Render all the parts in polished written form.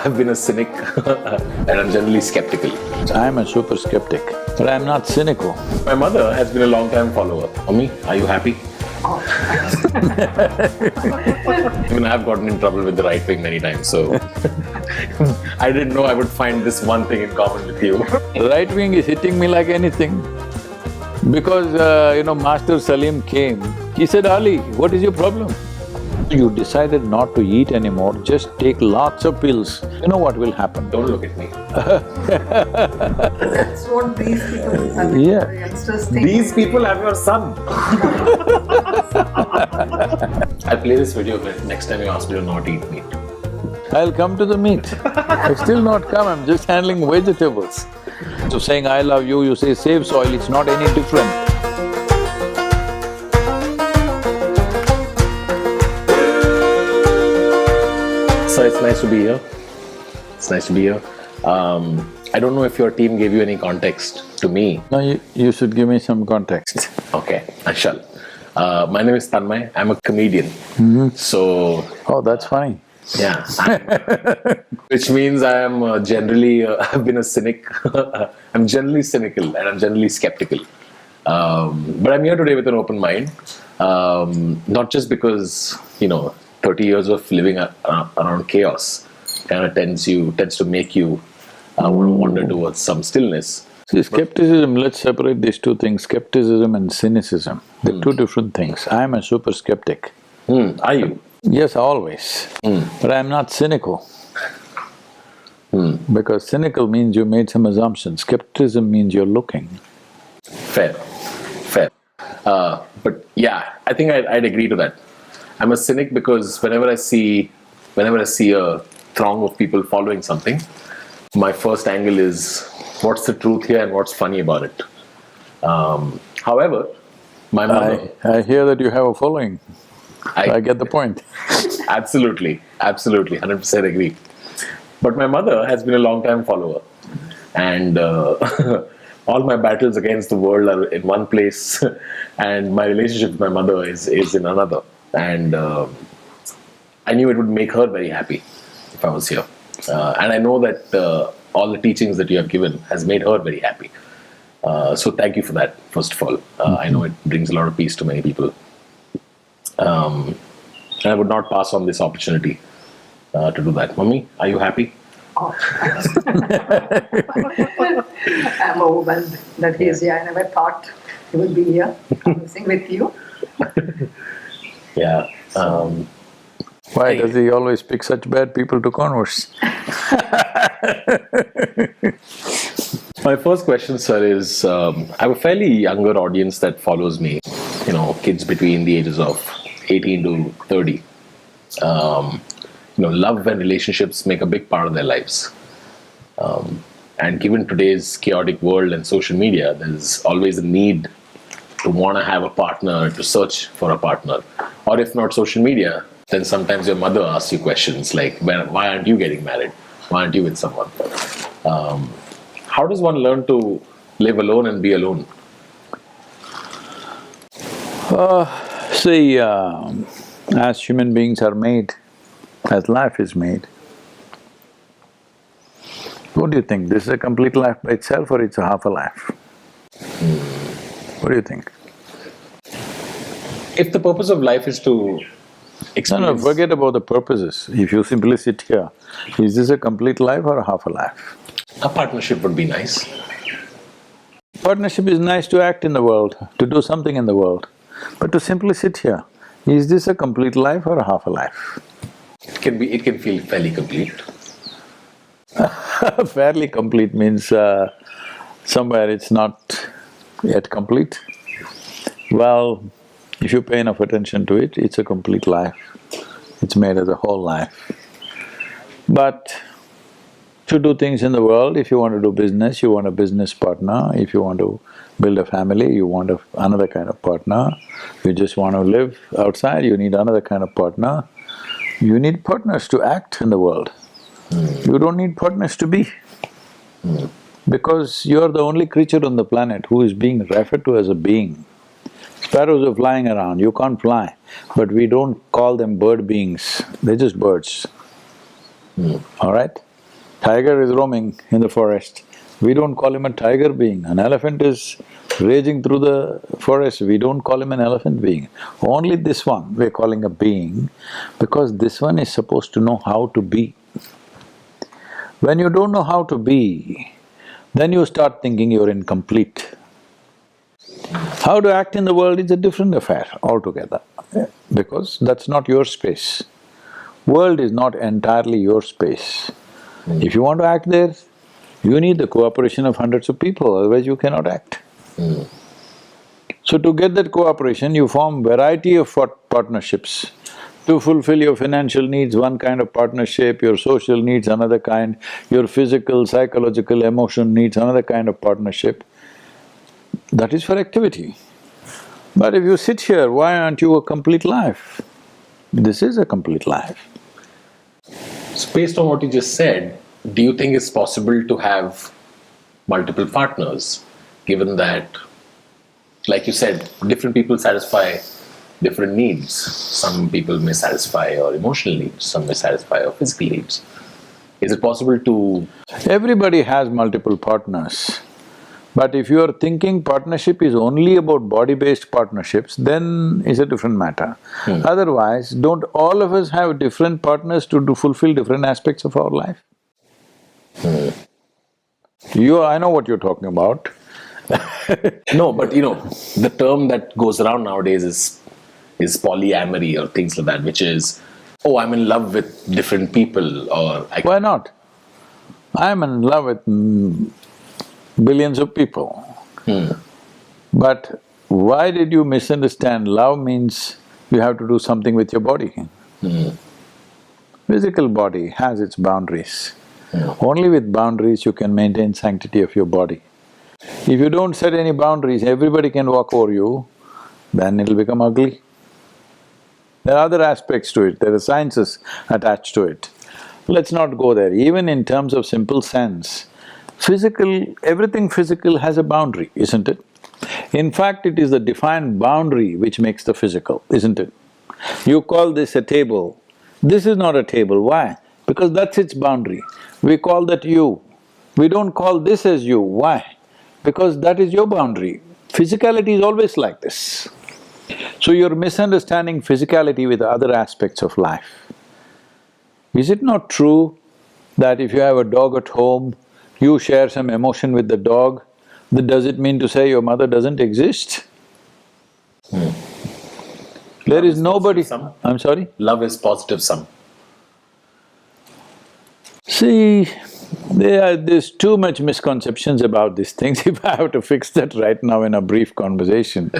I've been a cynic and I'm generally skeptical. I'm a super skeptic, but I'm not cynical. My mother has been a long time follower. Mommy, are you happy? Even I've gotten in trouble with the right wing many times, so I didn't know I would find this one thing in common with you. The right wing is hitting me like anything. Because, Master Salim came, he said, Ali, what is your problem? You decided not to eat anymore, just take lots of pills. You know what will happen? Don't look at me. That's what these people have. Yeah. Youngsters think. These people have your son. I'll play this video next time you ask me to not eat meat. I'll come to the meat. I've still not come, I'm just handling vegetables. So saying I love you, you say save soil, it's not any different. So it's nice to be here. It's nice to be here. I don't know if your team gave you any context to me. No, you should give me some context. Okay, I shall. My name is Tanmay, I'm a comedian. So, Oh, that's funny. yeah. Which means I am generally, I've been a cynic. I'm generally cynical and I'm generally skeptical. But I'm here today with an open mind. Not just because, 30 years of living around chaos kind of tends to make you wander towards some stillness. See, skepticism, let's separate these two things, skepticism and cynicism. They're two different things. I'm a super skeptic. Are you? Yes, always. But I'm not cynical. Because cynical means you made some assumptions, skepticism means you're looking. Fair. But yeah, I think I'd agree to that. I'm a cynic because whenever I see a throng of people following something, my first angle is what's the truth here and what's funny about it. However, my mother… I hear that you have a following. I get the point. Absolutely, 100% agree. But my mother has been a long time follower, and all my battles against the world are in one place, and my relationship with my mother is in another. And I knew it would make her very happy if I was here. And I know that all the teachings that you have given has made her very happy. So thank you for that, first of all. I know it brings a lot of peace to many people. And I would not pass on this opportunity to do that. Mommy, are you happy? I'm overwhelmed that he's here. I never thought he would be here conversing with you. Yeah. Why does he always pick such bad people to converse? My first question, sir, is I have a fairly younger audience that follows me, kids between the ages of 18 to 30. Love and relationships make a big part of their lives. And given today's chaotic world and social media, there's always a need to want to have a partner, to search for a partner. Or if not social media, then sometimes your mother asks you questions like, why aren't you getting married? Why aren't you with someone? How does one learn to live alone and be alone? See, as human beings are made, as life is made, what do you think? This is a complete life by itself or it's a half a life? What do you think? If the purpose of life is to experience… No, forget about the purposes. If you simply sit here, is this a complete life or a half a life? A partnership would be nice. Partnership is nice to act in the world, to do something in the world. But to simply sit here, is this a complete life or a half a life? It can feel fairly complete. Fairly complete means somewhere it's not yet complete. Well, if you pay enough attention to it, it's a complete life. It's made as a whole life. But to do things in the world, if you want to do business, you want a business partner. If you want to build a family, you want another kind of partner. You just want to live outside, you need another kind of partner. You need partners to act in the world. You don't need partners to be. Because you're the only creature on the planet who is being referred to as a being. Sparrows are flying around, you can't fly, but we don't call them bird beings, they're just birds. All right? Tiger is roaming in the forest. We don't call him a tiger being. An elephant is raging through the forest, we don't call him an elephant being. Only this one we're calling a being, because this one is supposed to know how to be. When you don't know how to be, then you start thinking you're incomplete. How to act in the world is a different affair altogether, because that's not your space. World is not entirely your space. If you want to act there, you need the cooperation of hundreds of people, otherwise you cannot act. So to get that cooperation, you form variety of partnerships. To fulfill your financial needs, one kind of partnership, your social needs, another kind, your physical, psychological, emotion needs, another kind of partnership. That is for activity. But if you sit here, why aren't you a complete life? This is a complete life. So based on what you just said, do you think it's possible to have multiple partners, given that, like you said, different people satisfy different needs. Some people may satisfy your emotional needs, some may satisfy your physical needs. Is it possible to… Everybody has multiple partners. But if you are thinking partnership is only about body-based partnerships, then it's a different matter. Otherwise, don't all of us have different partners to fulfill different aspects of our life? I know what you're talking about. No, but the term that goes around nowadays is polyamory or things like that, which is, oh, I'm in love with different people, or… Why not? I'm in love with billions of people. But why did you misunderstand love means you have to do something with your body? Physical body has its boundaries. Only with boundaries you can maintain sanctity of your body. If you don't set any boundaries, everybody can walk over you, then it'll become ugly. There are other aspects to it, there are sciences attached to it. Let's not go there. Even in terms of simple sense, everything physical has a boundary, isn't it? In fact, it is the defined boundary which makes the physical, isn't it? You call this a table. This is not a table, why? Because that's its boundary. We call that you. We don't call this as you, why? Because that is your boundary. Physicality is always like this. So you're misunderstanding physicality with other aspects of life. Is it not true that if you have a dog at home, you share some emotion with the dog, does it mean to say your mother doesn't exist? There is nobody… I'm sorry? Love is positive sum. See, there's too much misconceptions about these things. If I have to fix that right now in a brief conversation,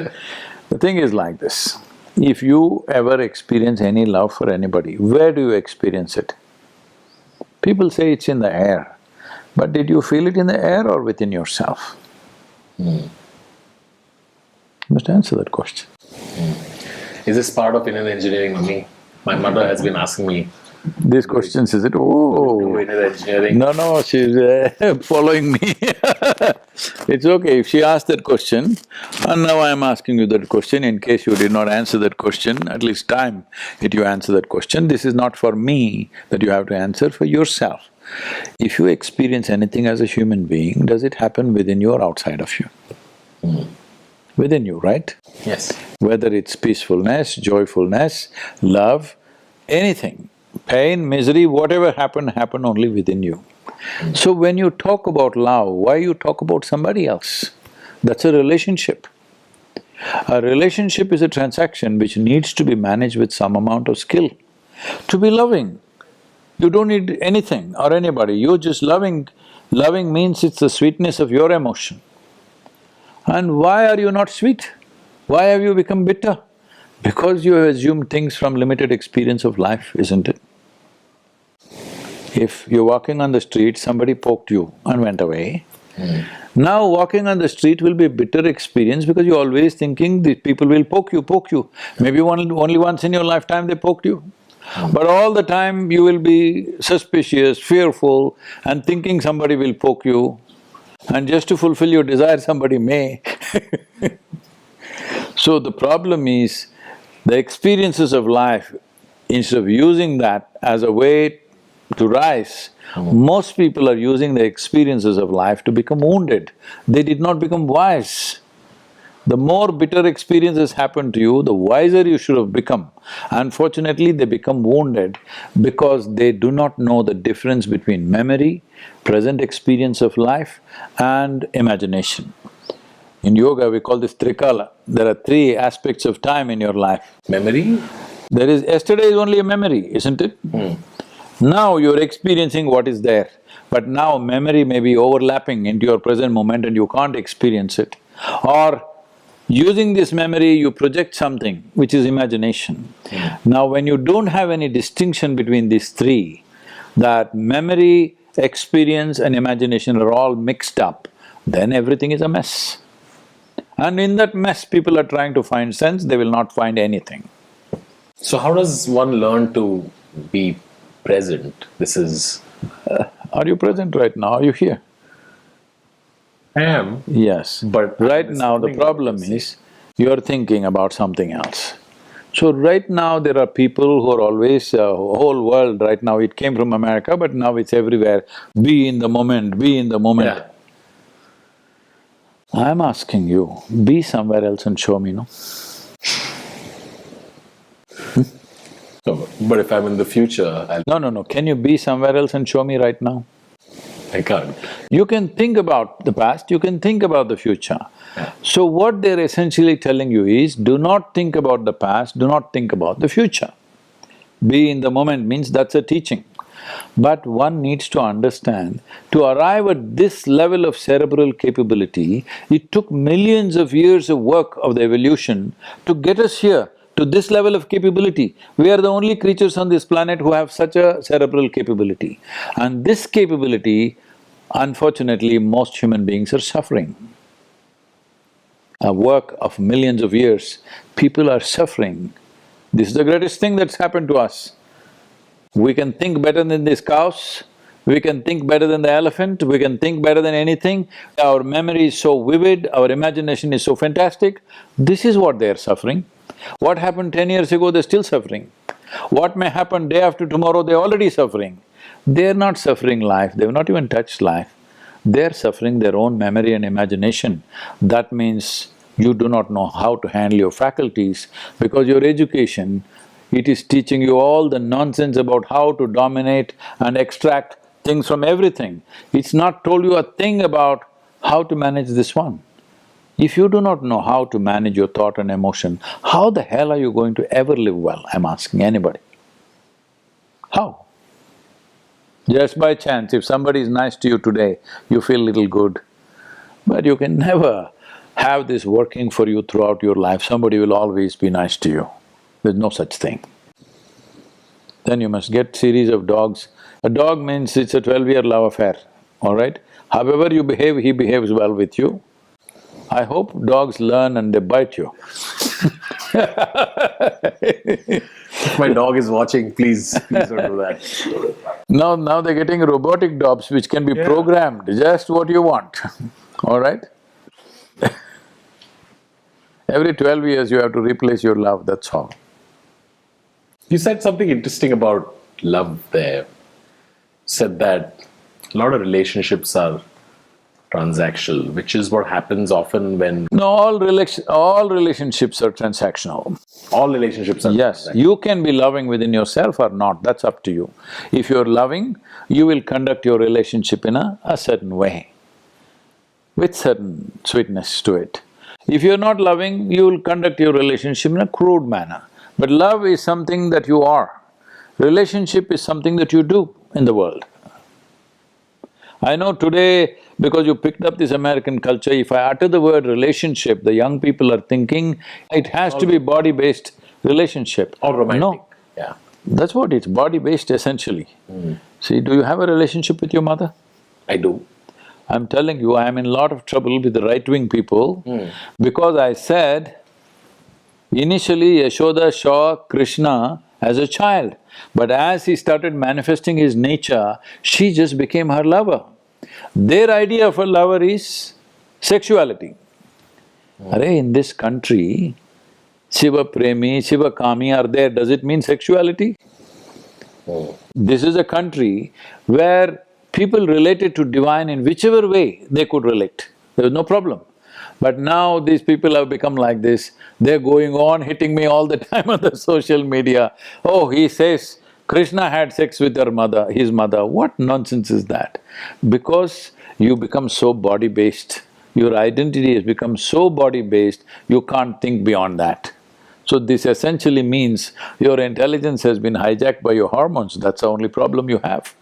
the thing is like this. If you ever experience any love for anybody, where do you experience it? People say it's in the air, but did you feel it in the air or within yourself? You must answer that question. Is this part of inner engineering for me? My mother has been asking me these questions, is it? Oh! do inner engineering. No, she's following me. It's okay, if she asked that question, and now I am asking you that question, in case you did not answer that question, at least time that you answer that question. This is not for me that you have to answer, for yourself. If you experience anything as a human being, does it happen within you or outside of you? Within you, right? Yes. Whether it's peacefulness, joyfulness, love, anything, pain, misery, whatever happened only within you. So when you talk about love, why you talk about somebody else? That's a relationship. A relationship is a transaction which needs to be managed with some amount of skill. To be loving, you don't need anything or anybody, you're just loving. Loving means it's the sweetness of your emotion. And why are you not sweet? Why have you become bitter? Because you have assumed things from limited experience of life, isn't it? If you're walking on the street, somebody poked you and went away. Now walking on the street will be a bitter experience because you're always thinking these people will poke you. Maybe only once in your lifetime they poked you. But all the time you will be suspicious, fearful and thinking somebody will poke you. And just to fulfill your desire, somebody may. So the problem is, the experiences of life, instead of using that as a way to rise, most people are using the experiences of life to become wounded. They did not become wise. The more bitter experiences happen to you, the wiser you should have become. Unfortunately, they become wounded because they do not know the difference between memory, present experience of life and imagination. In yoga, we call this trikala. There are three aspects of time in your life. Memory? There is… yesterday is only a memory, isn't it? Now you're experiencing what is there, but now memory may be overlapping into your present moment and you can't experience it. Or using this memory, you project something, which is imagination. Now when you don't have any distinction between these three, that memory, experience and imagination are all mixed up, then everything is a mess. And in that mess, people are trying to find sense, they will not find anything. So how does one learn to be present? This is… Are you present right now? Are you here? I am. Yes. But right now the problem is, you're thinking about something else. So right now there are people who are always… whole world right now, it came from America but now it's everywhere, be in the moment, be in the moment. Yeah. I'm asking you, be somewhere else and show me, no? No, but if I'm in the future, I'll… No, can you be somewhere else and show me right now? I can't. You can think about the past, you can think about the future. So what they're essentially telling you is, do not think about the past, do not think about the future. Be in the moment means that's a teaching. But one needs to understand, to arrive at this level of cerebral capability, it took millions of years of work of the evolution to get us here, to this level of capability. We are the only creatures on this planet who have such a cerebral capability. And this capability, unfortunately, most human beings are suffering. A work of millions of years, people are suffering. This is the greatest thing that's happened to us. We can think better than these cows, we can think better than the elephant, we can think better than anything. Our memory is so vivid, our imagination is so fantastic. This is what they are suffering. What happened 10 years ago, they're still suffering. What may happen day after tomorrow, they're already suffering. They're not suffering life, they've not even touched life. They're suffering their own memory and imagination. That means you do not know how to handle your faculties because your education, it is teaching you all the nonsense about how to dominate and extract things from everything. It's not told you a thing about how to manage this one. If you do not know how to manage your thought and emotion, how the hell are you going to ever live well? I'm asking anybody. How? Just by chance, if somebody is nice to you today, you feel little good. But you can never have this working for you throughout your life, somebody will always be nice to you. There's no such thing. Then you must get series of dogs. A dog means it's a 12-year love affair, all right? However you behave, he behaves well with you. I hope dogs learn and they bite you. If my dog is watching, please don't do that. Now they're getting robotic dogs which can be programmed, just what you want, all right? Every 12 years you have to replace your love, that's all. You said something interesting about love there. Said that a lot of relationships are transactional, which is what happens often when… No, all relationships are transactional. All relationships are… Yes, you can be loving within yourself or not, that's up to you. If you're loving, you will conduct your relationship in a certain way, with certain sweetness to it. If you're not loving, you will conduct your relationship in a crude manner. But love is something that you are. Relationship is something that you do in the world. I know today, because you picked up this American culture, if I utter the word relationship, the young people are thinking it has to be body-based relationship. Or romantic. No. Yeah. That's what it's, body-based essentially. See, do you have a relationship with your mother? I do. I'm telling you, I'm in a lot of trouble with the right-wing people because I said, initially Yashoda saw Krishna as a child, but as he started manifesting his nature, she just became her lover. Their idea of a lover is sexuality. Arey, in this country, Shiva Premi, Shiva Kami are there, does it mean sexuality? This is a country where people related to divine in whichever way they could relate, there was no problem. But now these people have become like this, they're going on hitting me all the time on the social media. Oh, he says Krishna had sex with his mother. What nonsense is that? Because you become so body-based, your identity has become so body-based, you can't think beyond that. So this essentially means your intelligence has been hijacked by your hormones, that's the only problem you have.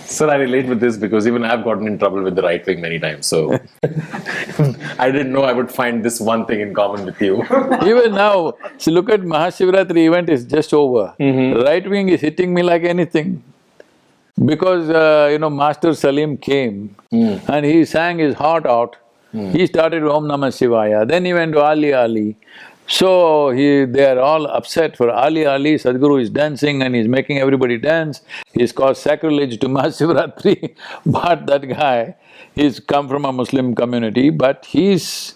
Sir, I relate with this because even I've gotten in trouble with the right wing many times, so I didn't know I would find this one thing in common with you. Even now, see, look at Mahashivratri event is just over. Right wing is hitting me like anything. Because, Master Salim came and he sang his heart out. He started Om Namah Shivaya, then he went to Ali Ali. So they're all upset for Ali Ali, Sadhguru is dancing and he's making everybody dance. He's caused sacrilege to Mahashivratri. But that guy, he's come from a Muslim community, but he's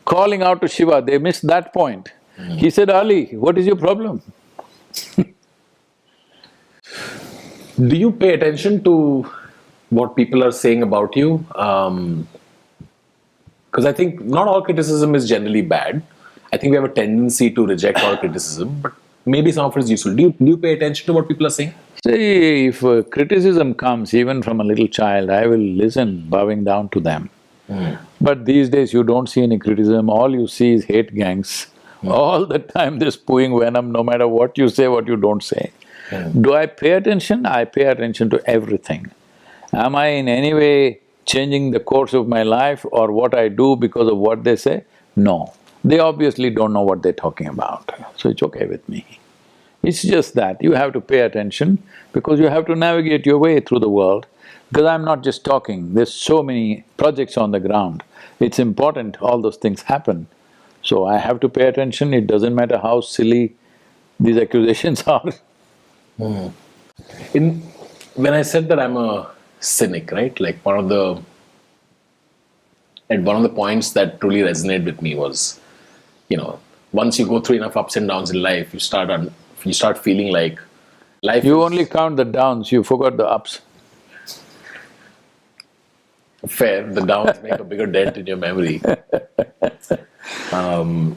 calling out to Shiva, they missed that point. He said, Ali, what is your problem? Do you pay attention to what people are saying about you? Because I think not all criticism is generally bad. I think we have a tendency to reject all criticism, but maybe some of it is useful. Do you pay attention to what people are saying? See, if criticism comes even from a little child, I will listen, bowing down to them. But these days you don't see any criticism, all you see is hate gangs. All the time they're spewing venom, no matter what you say, what you don't say. Do I pay attention? I pay attention to everything. Am I in any way changing the course of my life or what I do because of what they say? No. They obviously don't know what they're talking about, so it's okay with me. It's just that you have to pay attention because you have to navigate your way through the world. Because I'm not just talking, there's so many projects on the ground. It's important all those things happen. So I have to pay attention, it doesn't matter how silly these accusations are. When I said that I'm a cynic, right? Like one of the points that truly resonated with me was, once you go through enough ups and downs in life, you start feeling like life You is only count the downs, you forgot the ups. fair. The downs make a bigger dent in your memory. Do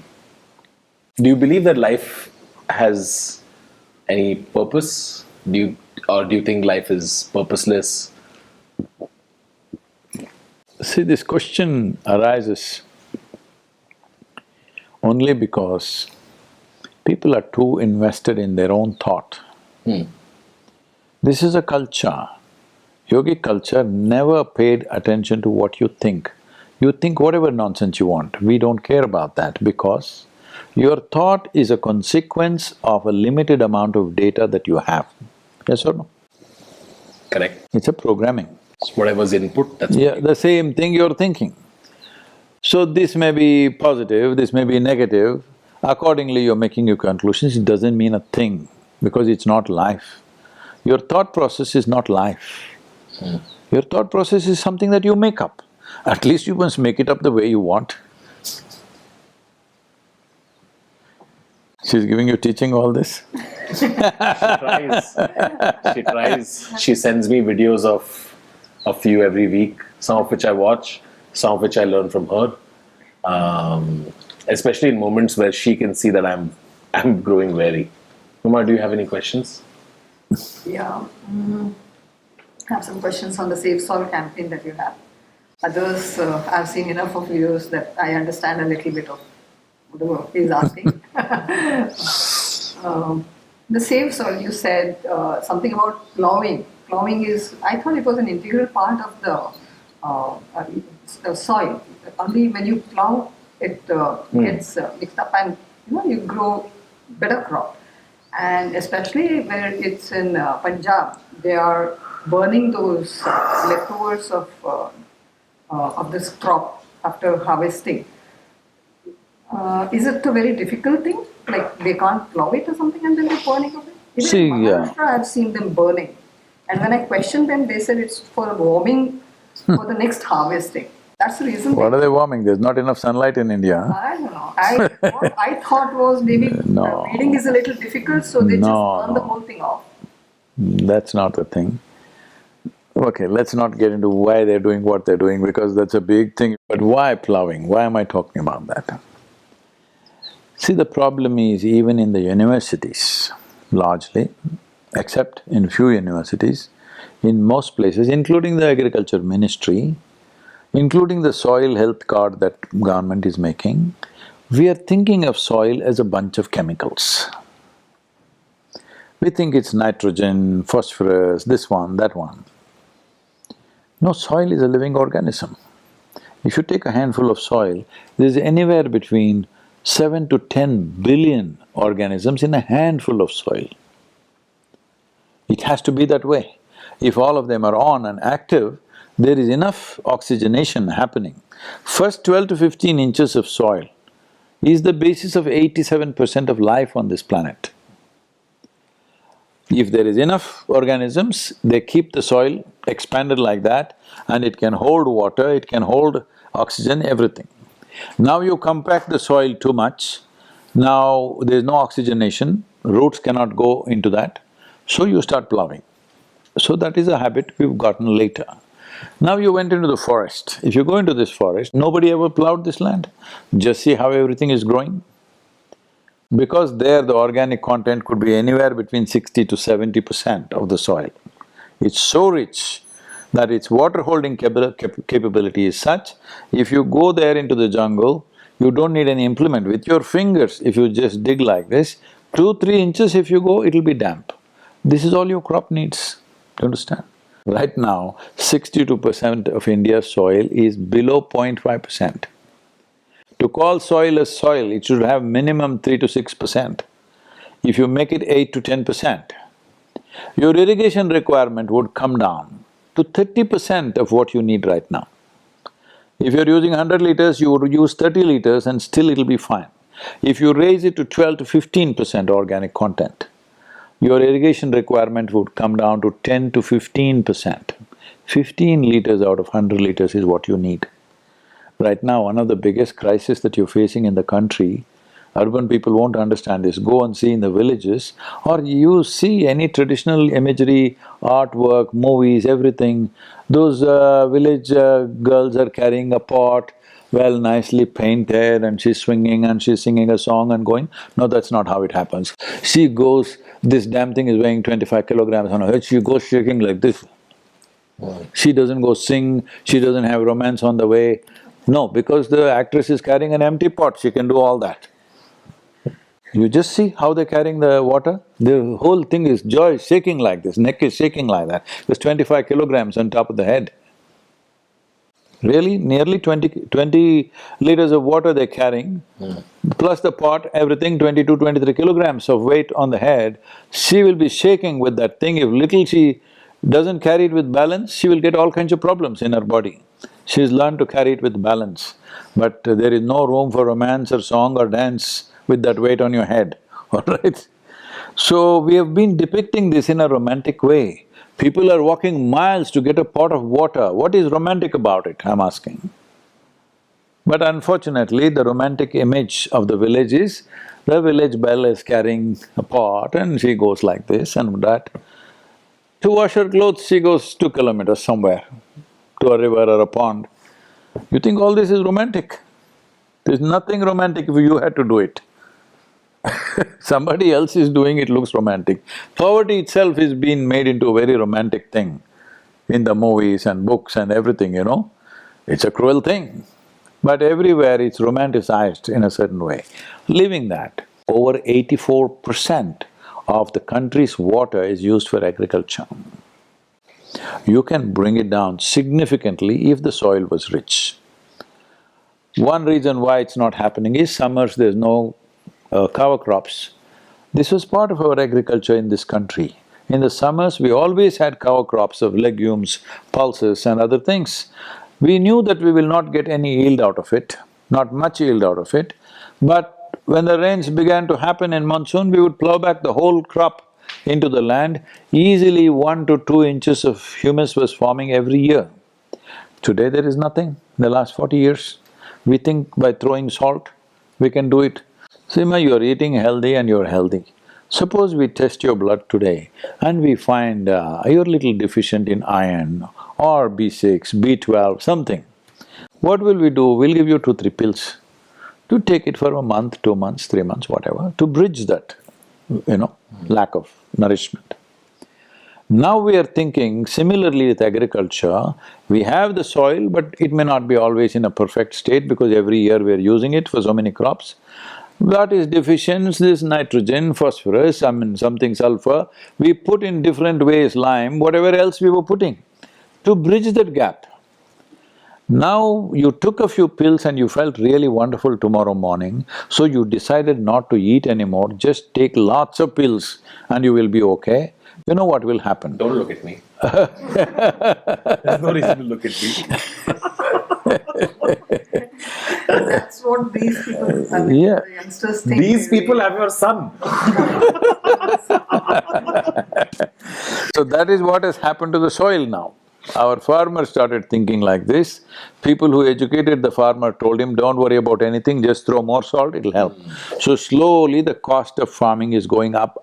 you believe that life has any purpose? Do you think life is purposeless? See, this question arises only because people are too invested in their own thought. This is a culture. Yogic culture never paid attention to what you think. You think whatever nonsense you want, we don't care about that because your thought is a consequence of a limited amount of data that you have. Yes or no? Correct. It's a programming. It's whatever's input, that's Yeah, the same thing you're thinking. So this may be positive, this may be negative, accordingly you're making your conclusions, it doesn't mean a thing because it's not life. Your thought process is not life. Your thought process is something that you make up. At least you must make it up the way you want. She's giving you teaching all this? She tries. She sends me videos of a few every week, some of which I watch, some of which I learn from her. Especially in moments where she can see that I'm growing wary. Uma, do you have any questions? Yeah. I have some questions on the Save Soul campaign that you have. Others, I've seen enough of yours that I understand a little bit of whatever he's asking. The Save Soul, you said something about plowing. Plowing is, I thought it was an integral part of the soil. Only when you plow, it gets mixed up and you grow better crop. And especially where it's in Punjab, they are burning those leftovers of this crop after harvesting. Is it a very difficult thing? Like they can't plow it or something and then they're burning of it? Even See, in Maharashtra, I've seen them burning. And when I questioned them, they said it's for warming for the next harvesting. That's the reason. What are they warming? There's not enough sunlight in India. I don't know. what I thought was maybe No. weeding is a little difficult, so they just No, burn the no. whole thing off. That's not the thing. Okay, let's not get into why they're doing what they're doing, because that's a big thing. But why plowing? Why am I talking about that? See, the problem is even in the universities, largely, except in few universities, in most places, including the agriculture ministry, including the soil health card that government is making, we are thinking of soil as a bunch of chemicals. We think it's nitrogen, phosphorus, this one, that one. No, soil is a living organism. If you take a handful of soil, there's anywhere between 7 to 10 billion organisms in a handful of soil. It has to be that way. If all of them are on and active, there is enough oxygenation happening. First 12 to 15 inches of soil is the basis of 87% of life on this planet. If there is enough organisms, they keep the soil expanded like that, and it can hold water, it can hold oxygen, everything. Now you compact the soil too much, now there's no oxygenation, roots cannot go into that, so you start plowing. So that is a habit we've gotten later. Now you went into the forest. If you go into this forest, nobody ever plowed this land. Just see how everything is growing. Because there the organic content could be anywhere between 60 to 70% of the soil. It's so rich that its water holding capability is such, if you go there into the jungle, you don't need any implement. With your fingers, if you just dig like this, 2-3 inches if you go, it'll be damp. This is all your crop needs, do you understand? Right now, 62% of India's soil is below 0.5%. To call soil as soil, it should have minimum 3 to 6%. If you make it 8 to 10%, your irrigation requirement would come down to 30% of what you need right now. If you're using 100 liters, you would use 30 liters and still it'll be fine. If you raise it to 12 to 15% organic content, your irrigation requirement would come down to 10 to 15%. 15 liters out of 100 liters is what you need. Right now, one of the biggest crises that you're facing in the country, urban people won't understand this, go and see in the villages, or you see any traditional imagery, artwork, movies, everything, those village girls are carrying a pot, well nicely painted, and she's swinging and she's singing a song and going. No, that's not how it happens. She goes, this damn thing is weighing 25 kilograms on her head, she goes shaking like this. She doesn't go sing, she doesn't have romance on the way. No, because the actress is carrying an empty pot, she can do all that. You just see how they're carrying the water? The whole thing is joy shaking like this, neck is shaking like that. There's 25 kilograms on top of the head. Really, nearly 20 liters of water they're carrying, plus the pot, everything, 22, 23 kilograms of weight on the head. She will be shaking with that thing. If little she doesn't carry it with balance, she will get all kinds of problems in her body. She's learned to carry it with balance, but there is no room for romance or song or dance with that weight on your head, all right? So we have been depicting this in a romantic way. People are walking miles to get a pot of water. What is romantic about it, I'm asking? But unfortunately, the romantic image of the village is, the village belle is carrying a pot and she goes like this and that. To wash her clothes, she goes 2 kilometers somewhere, to a river or a pond. You think all this is romantic? There's nothing romantic if you had to do it. Somebody else is doing it, looks romantic. Poverty itself is being made into a very romantic thing in the movies and books and everything, you know. It's a cruel thing, but everywhere it's romanticized in a certain way. Leaving that, over 84% of the country's water is used for agriculture. You can bring it down significantly if the soil was rich. One reason why it's not happening is summers there's no cover crops. This was part of our agriculture in this country. In the summers, we always had cover crops of legumes, pulses and other things. We knew that we will not get any yield out of it, not much yield out of it, but when the rains began to happen in monsoon, we would plow back the whole crop into the land. Easily 1 to 2 inches of humus was forming every year. Today there is nothing, in the last 40 years. We think by throwing salt, We can do it. Seema, you're eating healthy and you're healthy. Suppose we test your blood today and we find you're a little deficient in iron or B6, B12, something. What will we do? We'll give you 2-3 pills to take it for a month, 2 months, 3 months, whatever, to bridge that, lack of nourishment. Now we are thinking similarly with agriculture, we have the soil but it may not be always in a perfect state because every year we are using it for so many crops. What is deficient, this nitrogen, phosphorus, something sulfur, we put in different ways, lime, whatever else we were putting, to bridge that gap. Now you took a few pills and you felt really wonderful tomorrow morning, so you decided not to eat anymore, just take lots of pills and you will be okay. You know what will happen? Don't look at me. There's no reason to look at me. That's what these people, Yeah. the youngsters think. These people have your son. So that is what has happened to the soil now. Our farmers started thinking like this. People who educated the farmer told him, don't worry about anything, just throw more salt, it'll help. So slowly the cost of farming is going up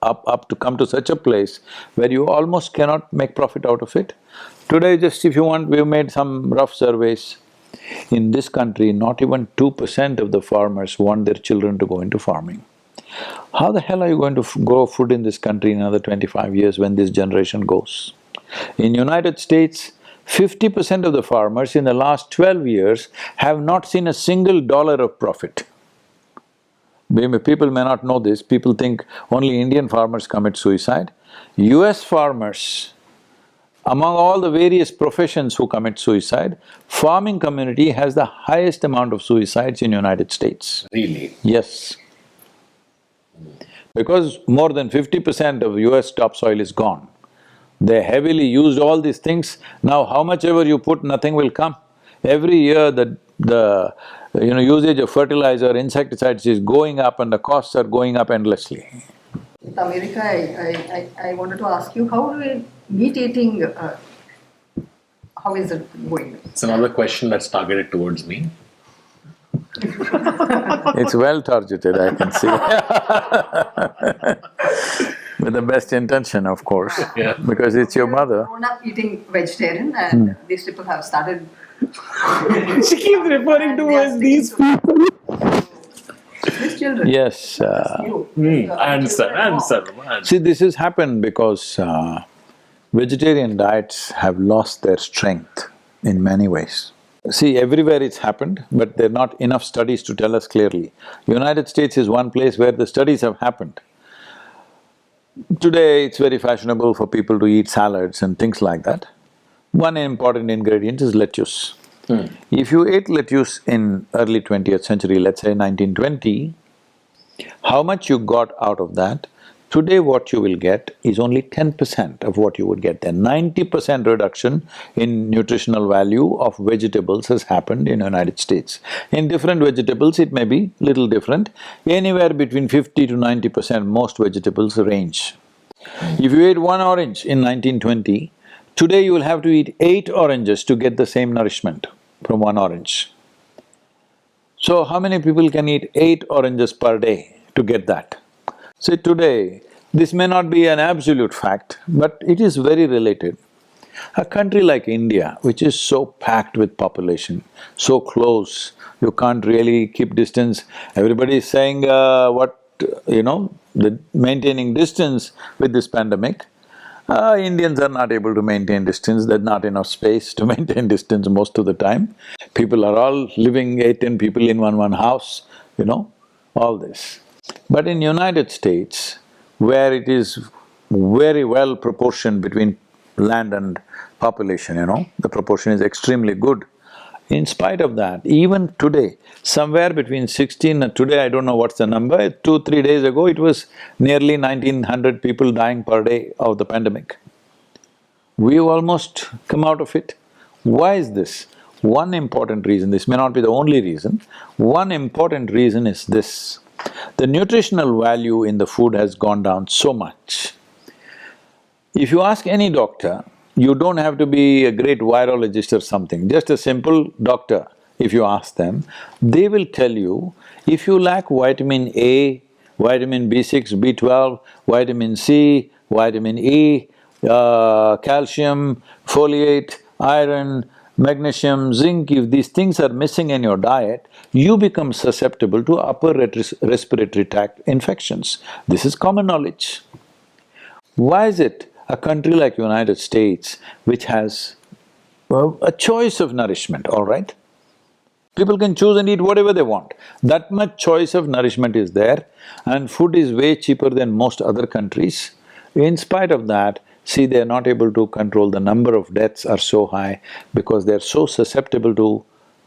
to come to such a place where you almost cannot make profit out of it. Today, just if you want, we've made some rough surveys. In this country, not even 2% of the farmers want their children to go into farming. How the hell are you going to grow food in this country in another 25 years when this generation goes? In United States, 50% of the farmers in the last 12 years have not seen a single dollar of profit. People may not know this, people think only Indian farmers commit suicide. US farmers, among all the various professions who commit suicide, farming community has the highest amount of suicides in United States. Really? Yes. Because more than 50% of US topsoil is gone. They heavily used all these things, now how much ever you put, nothing will come. Every year the usage of fertilizer, insecticides is going up and the costs are going up endlessly. In America, I wanted to ask you, how do we meat eating, how is it going? It's another question that's targeted towards me. It's well targeted, I can see. With the best intention, of course, Yeah. because it's your mother. Grown up eating vegetarian and these people have started… She keeps referring to us, these people. These children. Yes, I understand. see, this has happened because vegetarian diets have lost their strength in many ways. See, everywhere it's happened, but there are not enough studies to tell us clearly. United States is one place where the studies have happened. Today, it's very fashionable for people to eat salads and things like that. One important ingredient is lettuce. If you ate lettuce in early 20th century, let's say 1920, how much you got out of that, today what you will get is only 10% of what you would get then. 90% reduction in nutritional value of vegetables has happened in the United States. In different vegetables, it may be little different, anywhere between 50 to 90% most vegetables range. If you ate 1 orange in 1920, today you will have to eat 8 oranges to get the same nourishment from 1 orange. So how many people can eat 8 oranges per day to get that? See, today, this may not be an absolute fact, but it is very related. A country like India, which is so packed with population, so close, you can't really keep distance. Everybody is saying, maintaining distance with this pandemic. Indians are not able to maintain distance, there's not enough space to maintain distance most of the time. People are all living 8-10 people in one house, all this. But in United States, where it is very well proportioned between land and population, the proportion is extremely good. In spite of that, even today, somewhere between 16 and today I don't know what's the number, 2-3 days ago it was nearly 1900 people dying per day of the pandemic. We've almost come out of it. Why is this? One important reason, this may not be the only reason, one important reason is this. The nutritional value in the food has gone down so much. If you ask any doctor, you don't have to be a great virologist or something, just a simple doctor, if you ask them, they will tell you, if you lack vitamin A, vitamin B6, B12, vitamin C, vitamin E, calcium, folate, iron, magnesium, zinc, if these things are missing in your diet, you become susceptible to upper respiratory tract infections. This is common knowledge. Why is it a country like United States, which has a choice of nourishment, all right? People can choose and eat whatever they want. That much choice of nourishment is there, and food is way cheaper than most other countries. In spite of that, see, they are not able to control, the number of deaths are so high because they are so susceptible to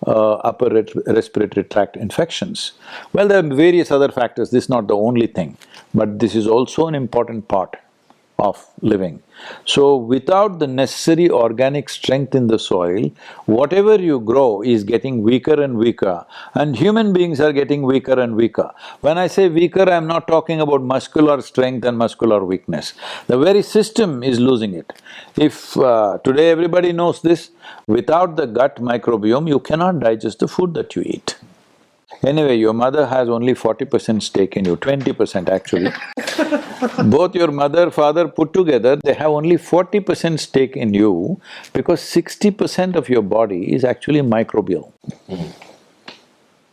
upper respiratory tract infections. Well, there are various other factors, this is not the only thing, but this is also an important part of living. So, without the necessary organic strength in the soil, whatever you grow is getting weaker and weaker, and human beings are getting weaker and weaker. When I say weaker, I'm not talking about muscular strength and muscular weakness. The very system is losing it. If today everybody knows this, without the gut microbiome, you cannot digest the food that you eat. Anyway, your mother has only 40% stake in you, 20% actually. Both your mother, father put together, they have only 40% stake in you because 60% of your body is actually microbial.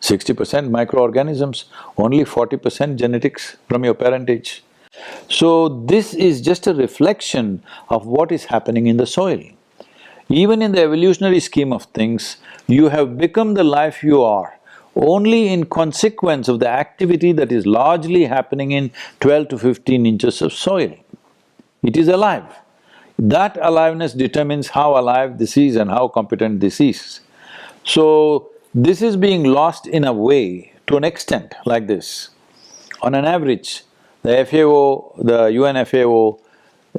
60% microorganisms, only 40% genetics from your parentage. So this is just a reflection of what is happening in the soil. Even in the evolutionary scheme of things, you have become the life you are only in consequence of the activity that is largely happening in 12 to 15 inches of soil. It is alive. That aliveness determines how alive this is and how competent this is. So, this is being lost in a way to an extent like this. On an average, the FAO, the UN FAO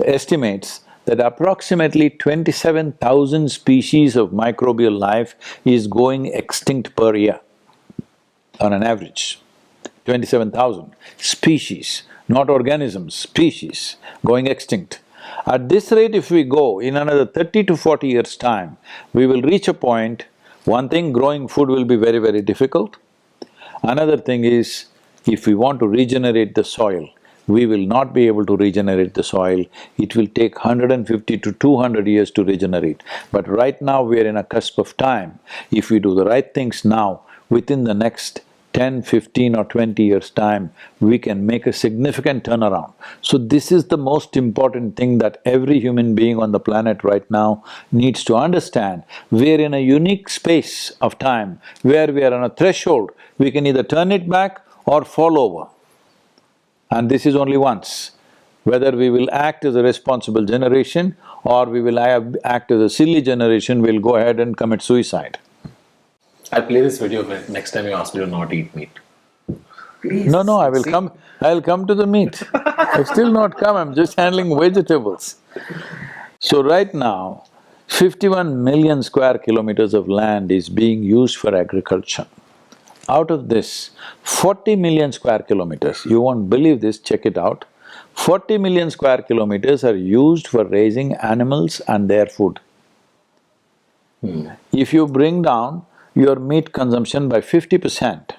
estimates that approximately 27,000 species of microbial life is going extinct per year. On an average, 27,000 species, not organisms, species going extinct. At this rate, if we go, in another 30 to 40 years' time, we will reach a point, one thing, growing food will be very, very difficult. Another thing is, if we want to regenerate the soil, we will not be able to regenerate the soil. It will take 150 to 200 years to regenerate. But right now, we are in a cusp of time. If we do the right things now, within the next 10, 15 or 20 years' time, we can make a significant turnaround. So this is the most important thing that every human being on the planet right now needs to understand. We're in a unique space of time where we are on a threshold, we can either turn it back or fall over. And this is only once. Whether we will act as a responsible generation or we will act as a silly generation, we'll go ahead and commit suicide. I'll play this video next time you ask me to not eat meat. Please. No, I will come… I'll come to the meat. I've still not come, I'm just handling vegetables. So right now, 51 million square kilometers of land is being used for agriculture. Out of this, 40 million square kilometers, you won't believe this, check it out, 40 million square kilometers are used for raising animals and their food. If you bring down your meat consumption by 50%,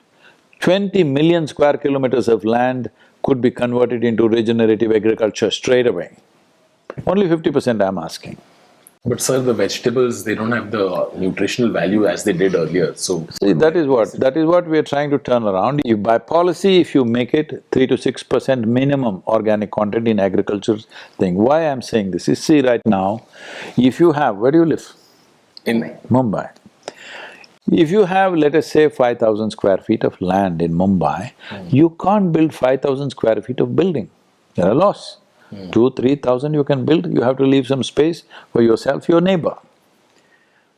20 million square kilometers of land could be converted into regenerative agriculture straight away. Only 50% I'm asking. But sir, the vegetables, they don't have the nutritional value as they did earlier, so… See, that is what we are trying to turn around. If by policy, if you make it 3 to 6% minimum organic content in agriculture thing, why I'm saying this is, see right now, if you have… Where do you live? In Mumbai. If you have, let us say, 5,000 square feet of land in Mumbai, you can't build 5,000 square feet of building. There are laws. 2,000–3,000 you can build, you have to leave some space for yourself, your neighbor.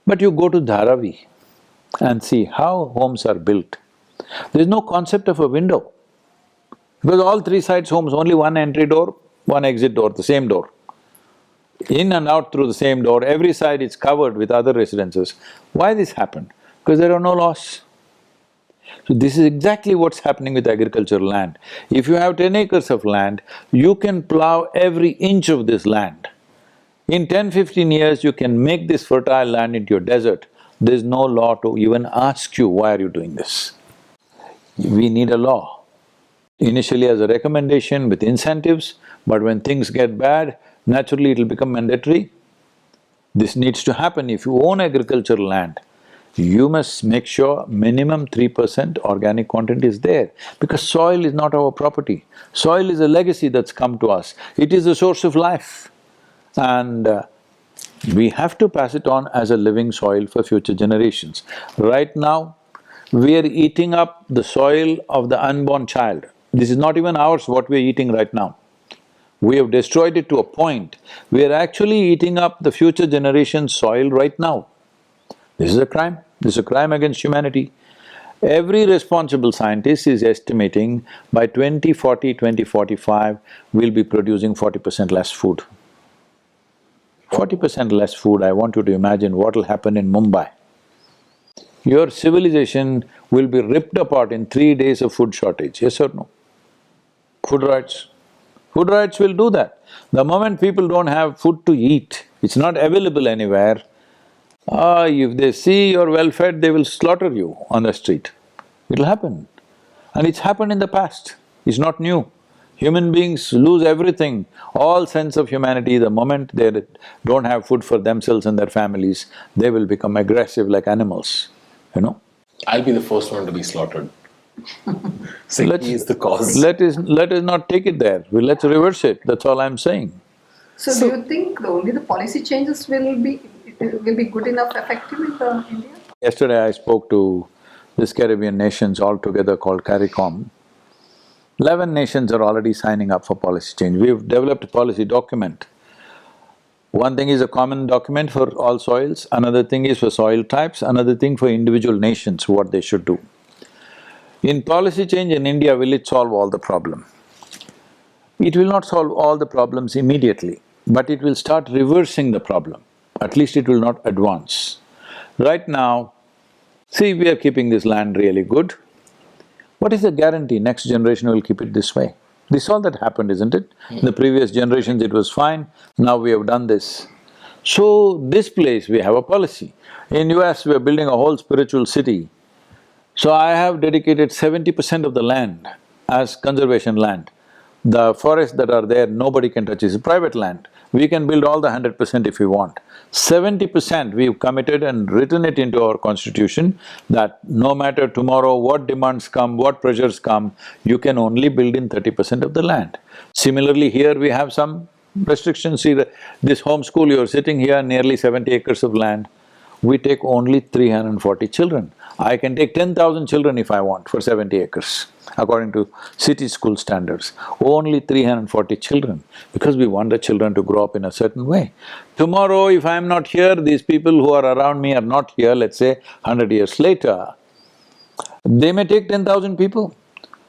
But you go to Dharavi and see how homes are built. There is no concept of a window. Because all three sides homes, only one entry door, one exit door, the same door. In and out through the same door, every side is covered with other residences. Why this happened? Because there are no laws. So this is exactly what's happening with agricultural land. If you have 10 acres of land, you can plow every inch of this land. In 10–15 years, you can make this fertile land into a desert. there's no law to even ask you, why are you doing this? We need a law. Initially as a recommendation with incentives, but when things get bad, naturally it'll become mandatory. This needs to happen. If you own agricultural land, you must make sure minimum 3% organic content is there, because soil is not our property. Soil is a legacy that's come to us. It is the source of life. And we have to pass it on as a living soil for future generations. Right now, we are eating up the soil of the unborn child. This is not even ours, what we are eating right now. We have destroyed it to a point, we are actually eating up the future generation's soil right now. This is a crime. This is a crime against humanity. Every responsible scientist is estimating by 2040, 2045, we'll be producing 40% less food. 40% less food, I want you to imagine what will happen in Mumbai. Your civilization will be ripped apart in 3 days of food shortage, yes or no? Food riots. Food riots will do that. The moment people don't have food to eat, it's not available anywhere, if they see you're well-fed, they will slaughter you on the street. It'll happen. And it's happened in the past, it's not new. Human beings lose everything, all sense of humanity, the moment they don't have food for themselves and their families, they will become aggressive like animals, you know. I'll be the first one to be slaughtered. Saying he is the cause. Let us not take it there, let's reverse it, that's all I'm saying. So do you think only the policy changes will be good enough, effective in India? Yesterday I spoke to these Caribbean nations all together called CARICOM. 11 nations are already signing up for policy change. We've developed a policy document. One thing is a common document for all soils, another thing is for soil types, another thing for individual nations, what they should do. In policy change in India, will it solve all the problem? It will not solve all the problems immediately, but it will start reversing the problem. At least it will not advance. Right now, see, we are keeping this land really good. What is the guarantee next generation will keep it this way? This is all that happened, isn't it? In the previous generations it was fine, now we have done this. So, this place we have a policy. In US we are building a whole spiritual city. So I have dedicated 70% of the land as conservation land. The forests that are there, nobody can touch, it's private land. We can build all the 100% if we want. 70% we've committed and written it into our constitution that no matter tomorrow what demands come, what pressures come, you can only build in 30% of the land. Similarly, here we have some restrictions. See, this home school, you're sitting here, nearly 70 acres of land. We take only 340 children. I can take 10,000 children if I want for 70 acres, according to city school standards. Only 340 children, because we want the children to grow up in a certain way. Tomorrow, if I'm not here, these people who are around me are not here, let's say 100 years later, they may take 10,000 people.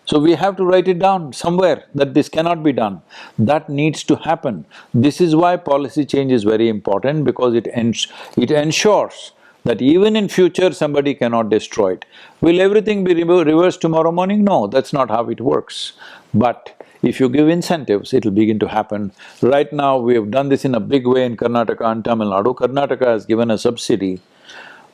So we have to write it down somewhere that this cannot be done. That needs to happen. This is why policy change is very important, because it ensures that even in future somebody cannot destroy it. Will everything be reversed tomorrow morning? No, that's not how it works. But if you give incentives, it'll begin to happen. Right now, we have done this in a big way in Karnataka and Tamil Nadu. Karnataka has given a subsidy.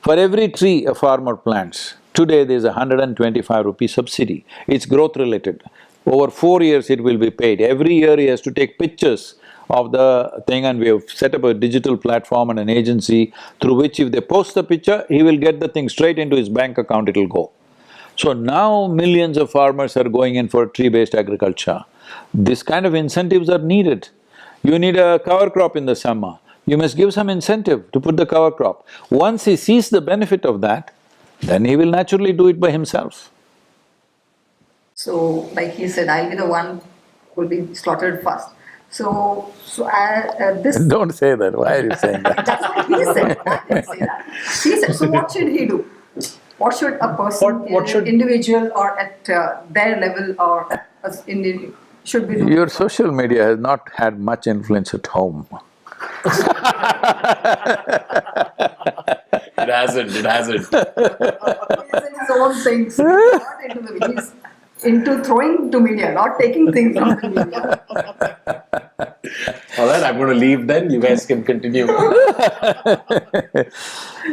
For every tree a farmer plants, today there's a 125 rupee subsidy. It's growth related. Over 4 years it will be paid. Every year he has to take pictures of the thing, and we have set up a digital platform and an agency through which if they post the picture, he will get the thing straight into his bank account, it'll go. So now millions of farmers are going in for tree-based agriculture. This kind of incentives are needed. You need a cover crop in the summer, you must give some incentive to put the cover crop. Once he sees the benefit of that, then he will naturally do it by himself. So, like he said, I'll be the one who will be slaughtered first. This… Don't say that, why are you saying that? That's what he said, I didn't say that. He said, so what should he do? What should a person, individual or at their level or should be doing? Your social media has not had much influence at home. It hasn't. He's in his own things, not into the… he's into throwing to media, not taking things from the media. All right, I'm going to leave then. You guys can continue.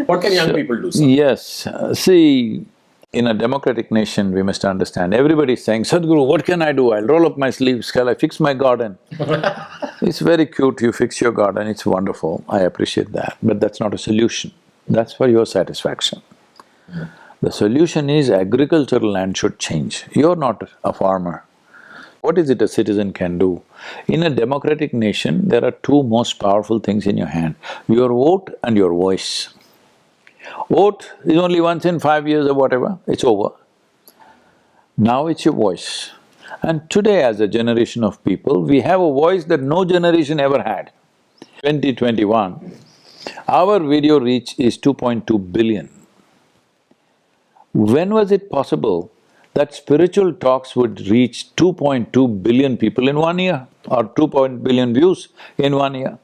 What can young people do, sir? Yes, see, in a democratic nation, we must understand, everybody is saying, Sadhguru, what can I do? I'll roll up my sleeves, shall I fix my garden? It's very cute, you fix your garden, it's wonderful, I appreciate that, but that's not a solution. That's for your satisfaction. The solution is agricultural land should change. You're not a farmer. What is it a citizen can do? In a democratic nation, there are two most powerful things in your hand, your vote and your voice. Vote is only once in 5 years or whatever, it's over. Now it's your voice. And today as a generation of people, we have a voice that no generation ever had. 2021, our video reach is 2.2 billion. When was it possible that spiritual talks would reach 2.2 billion people in 1 year or 2 billion views in 1 year?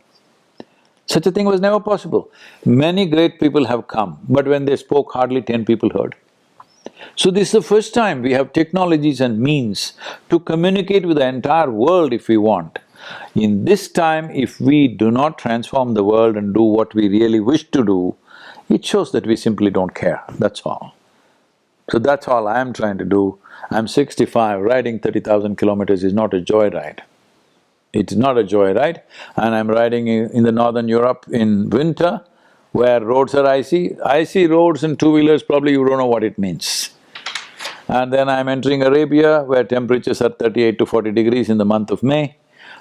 Such a thing was never possible. Many great people have come, but when they spoke, hardly 10 people heard. So this is the first time we have technologies and means to communicate with the entire world if we want. In this time, if we do not transform the world and do what we really wish to do, it shows that we simply don't care, that's all. So that's all I am trying to do. I'm 65, riding 30,000 kilometers is not a joyride. It's not a joyride, and I'm riding in the northern Europe in winter, where roads are icy. Icy roads and two-wheelers, probably you don't know what it means. And then I'm entering Arabia, where temperatures are 38 to 40 degrees in the month of May.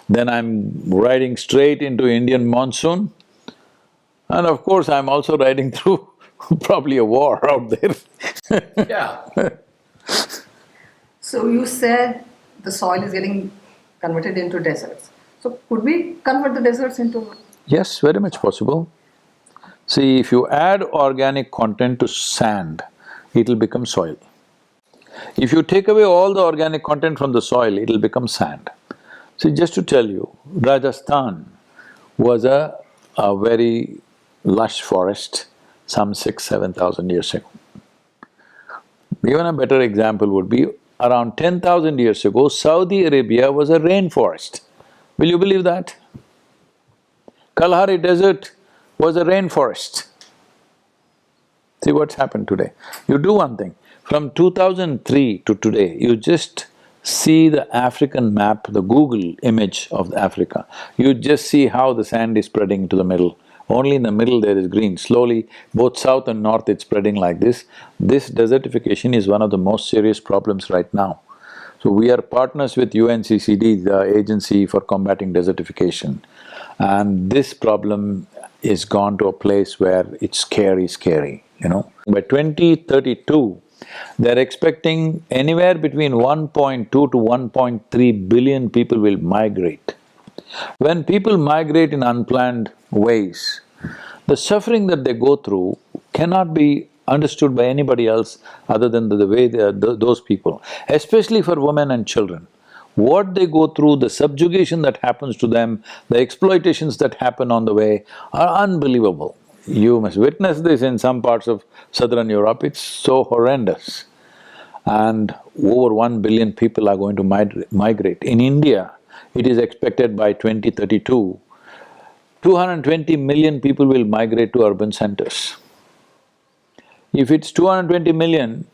Then I'm riding straight into Indian monsoon. And of course, I'm also riding through probably a war out there. Yeah. So you said the soil is getting converted into deserts. So could we convert the deserts into… Yes, very much possible. See, if you add organic content to sand, it'll become soil. If you take away all the organic content from the soil, it'll become sand. See, just to tell you, Rajasthan was a very lush forest some 6,000–7,000 years ago. Even a better example would be, around 10,000 years ago, Saudi Arabia was a rainforest. Will you believe that? Kalahari Desert was a rainforest. See what's happened today. You do one thing, from 2003 to today, you just see the African map, the Google image of Africa. You just see how the sand is spreading to the middle. Only in the middle there is green. Slowly, both south and north it's spreading like this. This desertification is one of the most serious problems right now. So we are partners with UNCCD, the Agency for Combating Desertification. And this problem is gone to a place where it's scary, you know. By 2032, they're expecting anywhere between 1.2 to 1.3 billion people will migrate. When people migrate in unplanned ways, the suffering that they go through cannot be understood by anybody else other than the way those people, especially for women and children. What they go through, the subjugation that happens to them, the exploitations that happen on the way are unbelievable. You must witness this in some parts of southern Europe, it's so horrendous. And over 1 billion people are going to migrate. In India, it is expected by 2032, 220 million people will migrate to urban centers. If it's 220 million,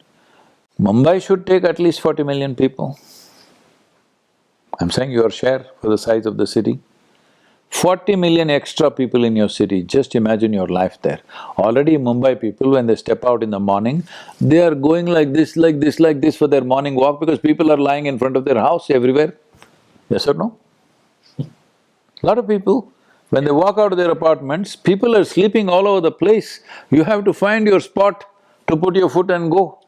Mumbai should take at least 40 million people. I'm saying your share for the size of the city. 40 million extra people in your city, just imagine your life there. Already Mumbai people, when they step out in the morning, they are going like this, like this, like this for their morning walk because people are lying in front of their house everywhere. Yes or no? Lot of people, when they walk out of their apartments, people are sleeping all over the place. You have to find your spot to put your foot and go.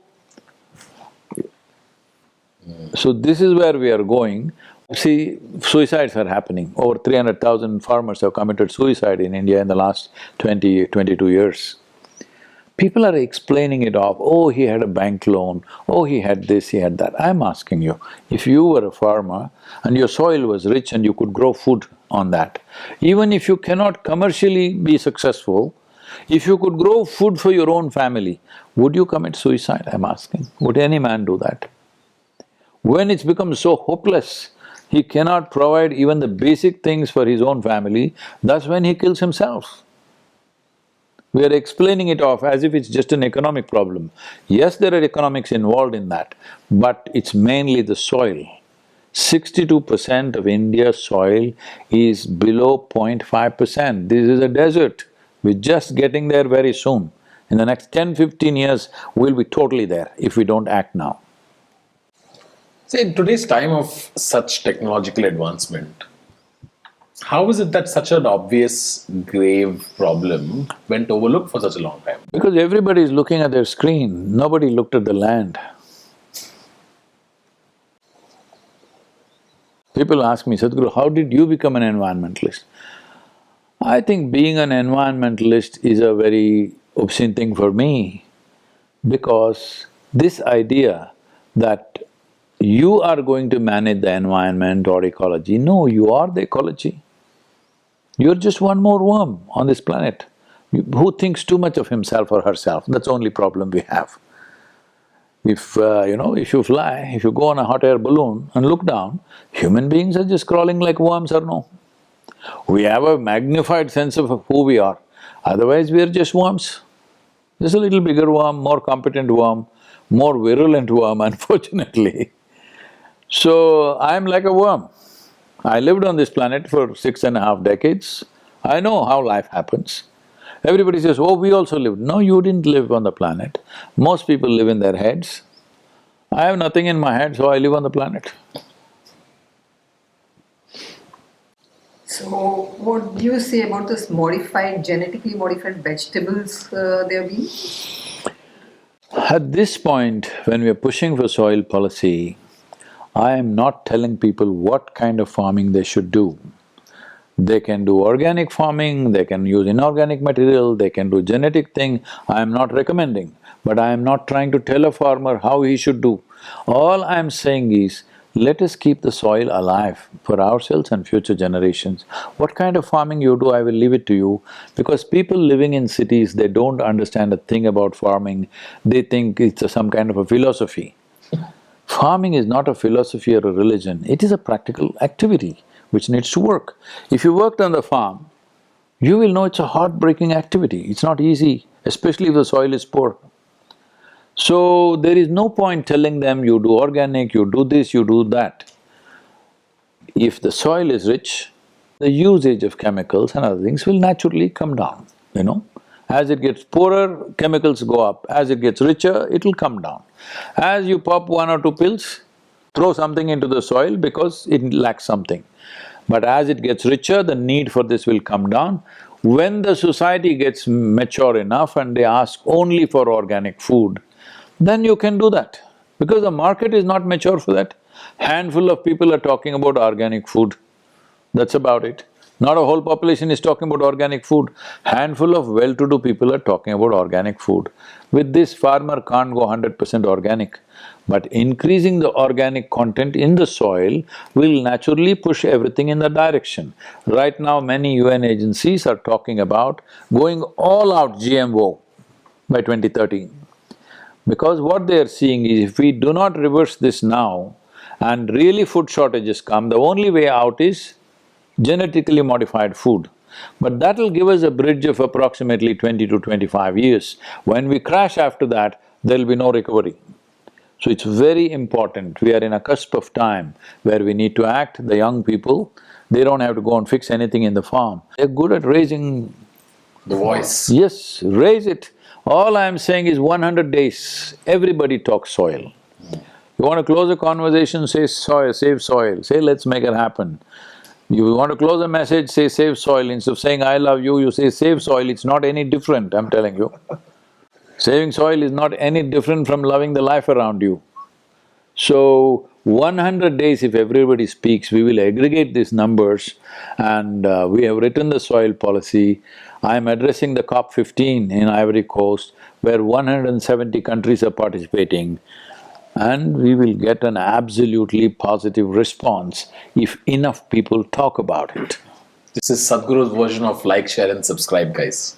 So this is where we are going. See, suicides are happening. Over 300,000 farmers have committed suicide in India in the last 22 years. People are explaining it off, oh, he had a bank loan, oh, he had this, he had that. I'm asking you, if you were a farmer and your soil was rich and you could grow food on that, even if you cannot commercially be successful, if you could grow food for your own family, would you commit suicide, I'm asking? Would any man do that? When it's become so hopeless, he cannot provide even the basic things for his own family, that's when he kills himself. We are explaining it off as if it's just an economic problem. Yes, there are economics involved in that, but it's mainly the soil. 62% of India's soil is below 0.5%. This is a desert. We're just getting there very soon. In the next 10-15 years, we'll be totally there if we don't act now. See, in today's time of such technological advancement, how is it that such an obvious, grave problem went overlooked for such a long time? Because everybody is looking at their screen, nobody looked at the land. People ask me, Sadhguru, how did you become an environmentalist? I think being an environmentalist is a very obscene thing for me, because this idea that you are going to manage the environment or ecology, no, you are the ecology. You're just one more worm on this planet who thinks too much of himself or herself. That's the only problem we have. If if you fly, if you go on a hot air balloon and look down, human beings are just crawling like worms or no. We have a magnified sense of who we are, otherwise we are just worms. Just a little bigger worm, more competent worm, more virulent worm, unfortunately. So, I'm like a worm. I lived on this planet for 6.5 decades. I know how life happens. Everybody says, oh, we also lived. No, you didn't live on the planet. Most people live in their heads. I have nothing in my head, so I live on the planet. So, what do you say about this genetically modified vegetables there being? At this point, when we are pushing for soil policy, I am not telling people what kind of farming they should do. They can do organic farming, they can use inorganic material, they can do genetic thing, I am not recommending. But I am not trying to tell a farmer how he should do. All I am saying is, let us keep the soil alive for ourselves and future generations. What kind of farming you do, I will leave it to you, because people living in cities, they don't understand a thing about farming, they think it's some kind of a philosophy. Farming is not a philosophy or a religion, it is a practical activity which needs to work. If you worked on the farm, you will know it's a heartbreaking activity, it's not easy, especially if the soil is poor. So, there is no point telling them you do organic, you do this, you do that. If the soil is rich, the usage of chemicals and other things will naturally come down, As it gets poorer, chemicals go up. As it gets richer, it'll come down. As you pop 1 or 2 pills, throw something into the soil because it lacks something. But as it gets richer, the need for this will come down. When the society gets mature enough and they ask only for organic food, then you can do that, because the market is not mature for that. Handful of people are talking about organic food, that's about it. Not a whole population is talking about organic food. Handful of well-to-do people are talking about organic food. With this, farmer can't go 100% organic. But increasing the organic content in the soil will naturally push everything in that direction. Right now, many UN agencies are talking about going all out GMO by 2030. Because what they are seeing is, if we do not reverse this now and really food shortages come, the only way out is genetically modified food. But that'll give us a bridge of approximately 20 to 25 years. When we crash after that, there'll be no recovery. So it's very important, we are in a cusp of time where we need to act. The young people, they don't have to go and fix anything in the farm. They're good at raising… The voice. Yes, raise it. All I'm saying is 100 days, everybody talks soil. You want to close a conversation, say soil, save soil, say let's make it happen. You want to close a message, say save soil, instead of saying I love you, you say save soil, it's not any different, I'm telling you. Saving soil is not any different from loving the life around you. So, 100 days if everybody speaks, we will aggregate these numbers and we have written the soil policy. I'm addressing the COP15 in Ivory Coast, where 170 countries are participating, and we will get an absolutely positive response if enough people talk about it. This is Sadhguru's version of like, share and subscribe, guys.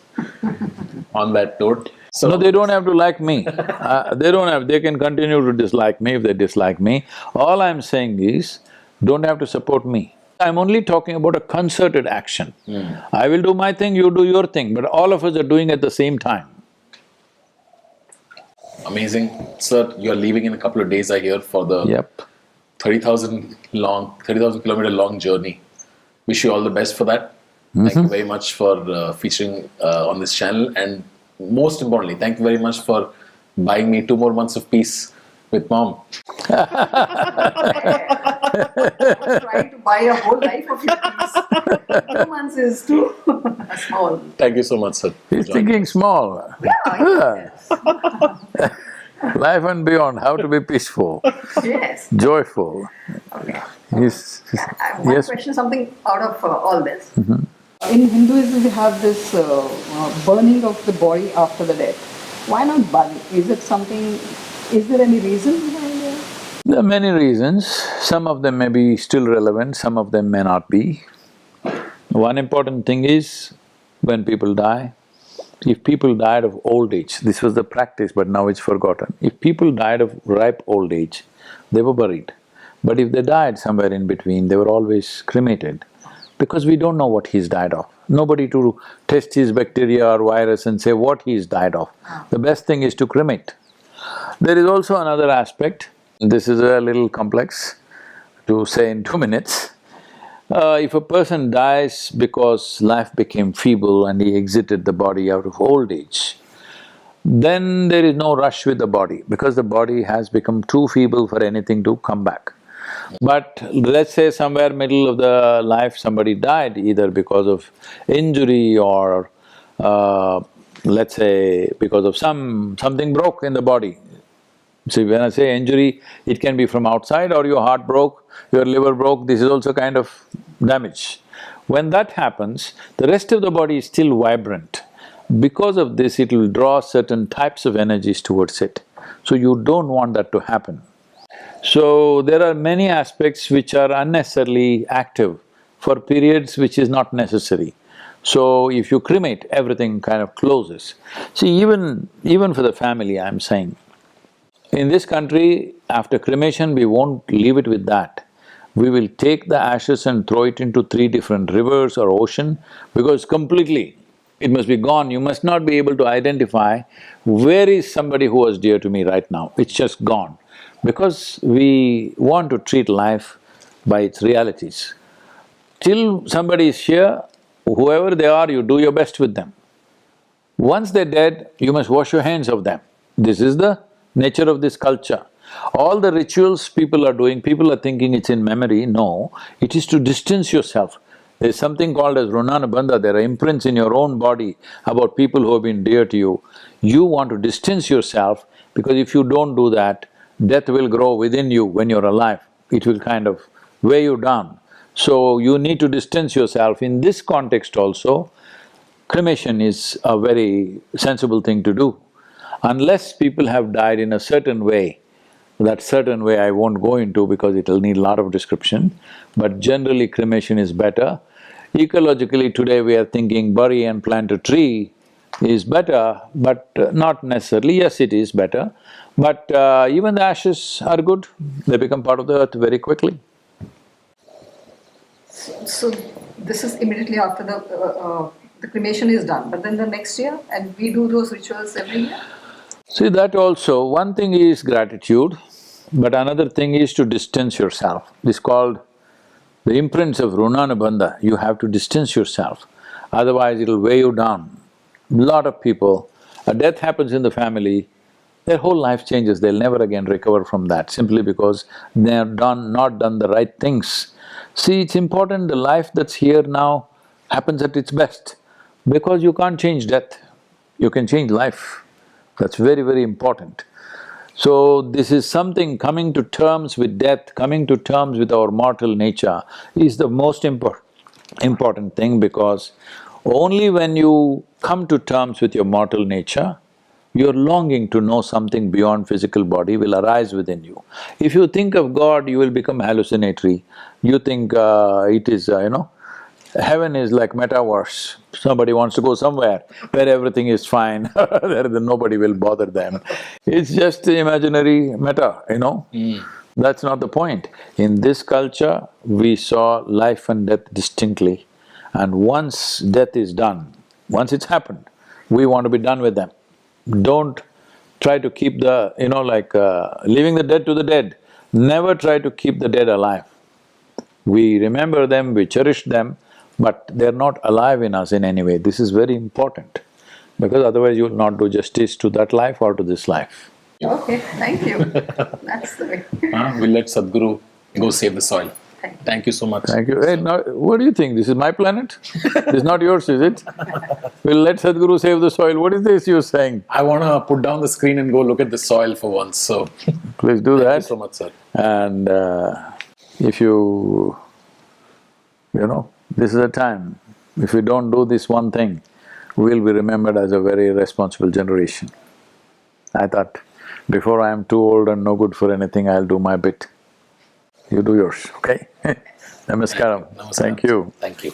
On that note… No, they don't have to like me. They can continue to dislike me if they dislike me. All I'm saying is, don't have to support me. I'm only talking about a concerted action. I will do my thing, you do your thing, but all of us are doing at the same time. Amazing. Sir, you're leaving in a couple of days, I hear, for the Yep. 30,000 kilometer long journey. Wish you all the best for that. Thank you very much for featuring on this channel, and most importantly, thank you very much for buying me 2 more months of peace with Mom. I was trying to buy a whole life of your piece. 2 months is too small. Thank you so much, sir. He's thinking small. Yes. Life and beyond, how to be peaceful, Yes. joyful. Okay. Yes. One Yes. question, something out of all this. In Hinduism, we have this burning of the body after the death. Why not burn? Is there any reason behind it? There are many reasons. Some of them may be still relevant, some of them may not be. One important thing is, when people die, if people died of old age, this was the practice but now it's forgotten. If people died of ripe old age, they were buried. But if they died somewhere in between, they were always cremated, because we don't know what he's died of. Nobody to test his bacteria or virus and say what he's died of. The best thing is to cremate. There is also another aspect, this is a little complex to say in 2 minutes. If a person dies because life became feeble and he exited the body out of old age, then there is no rush with the body, because the body has become too feeble for anything to come back. But let's say somewhere middle of the life somebody died either because of injury or let's say because of something broke in the body. See, when I say injury, it can be from outside, or your heart broke, your liver broke, this is also kind of damage. When that happens, the rest of the body is still vibrant. Because of this, it will draw certain types of energies towards it. So you don't want that to happen. So there are many aspects which are unnecessarily active for periods which is not necessary. So if you cremate, everything kind of closes. See, even for the family, I'm saying, in this country, after cremation, we won't leave it with that. We will take the ashes and throw it into 3 different rivers or ocean, because completely it must be gone. You must not be able to identify where is somebody who was dear to me right now, it's just gone. Because we want to treat life by its realities. Till somebody is here, whoever they are, you do your best with them. Once they're dead, you must wash your hands of them. This is the nature of this culture. All the rituals people are doing, people are thinking it's in memory. No, it is to distance yourself. There's something called as runanabandha, there are imprints in your own body about people who have been dear to you. You want to distance yourself, because if you don't do that, death will grow within you when you're alive. It will kind of weigh you down. So you need to distance yourself. In this context also, cremation is a very sensible thing to do. Unless people have died in a certain way, that certain way I won't go into because it'll need a lot of description, but generally cremation is better. Ecologically today we are thinking bury and plant a tree is better, but not necessarily. Yes, it is better, but even the ashes are good, they become part of the earth very quickly. So this is immediately after the cremation is done, but then the next year, and we do those rituals every year? See, that also, one thing is gratitude, but another thing is to distance yourself. This is called the imprints of runanabandha, you have to distance yourself, otherwise it'll weigh you down. Lot of people, a death happens in the family, their whole life changes, they'll never again recover from that, simply because they have not done the right things. See, it's important the life that's here now happens at its best, because you can't change death, you can change life. That's very, very important. So this is something, coming to terms with death, coming to terms with our mortal nature is the most important thing, because only when you come to terms with your mortal nature, your longing to know something beyond physical body will arise within you. If you think of God, you will become hallucinatory. You think it is, heaven is like metaverse. Somebody wants to go somewhere where everything is fine, nobody will bother them. It's just imaginary meta, That's not the point. In this culture, we saw life and death distinctly, and once death is done, once it's happened, we want to be done with them. Don't try to keep the… like leaving the dead to the dead. Never try to keep the dead alive. We remember them, we cherish them, but they're not alive in us in any way. This is very important, because otherwise you will not do justice to that life or to this life. Okay, thank you. That's the way. We'll let Sadhguru go save the soil. Thank you so much. Thank you. Hey, now, what do you think? This is my planet? This is not yours, is it? We'll let Sadhguru save the soil. What is this you're saying? I want to put down the screen and go look at the soil for once, so… Please do that. Thank you so much, sir. And if you… this is a time, if we don't do this one thing, we'll be remembered as a very irresponsible generation. I thought, before I am too old and no good for anything, I'll do my bit. You do yours, okay? Namaskaram. Namaskaram. Thank you. Thank you.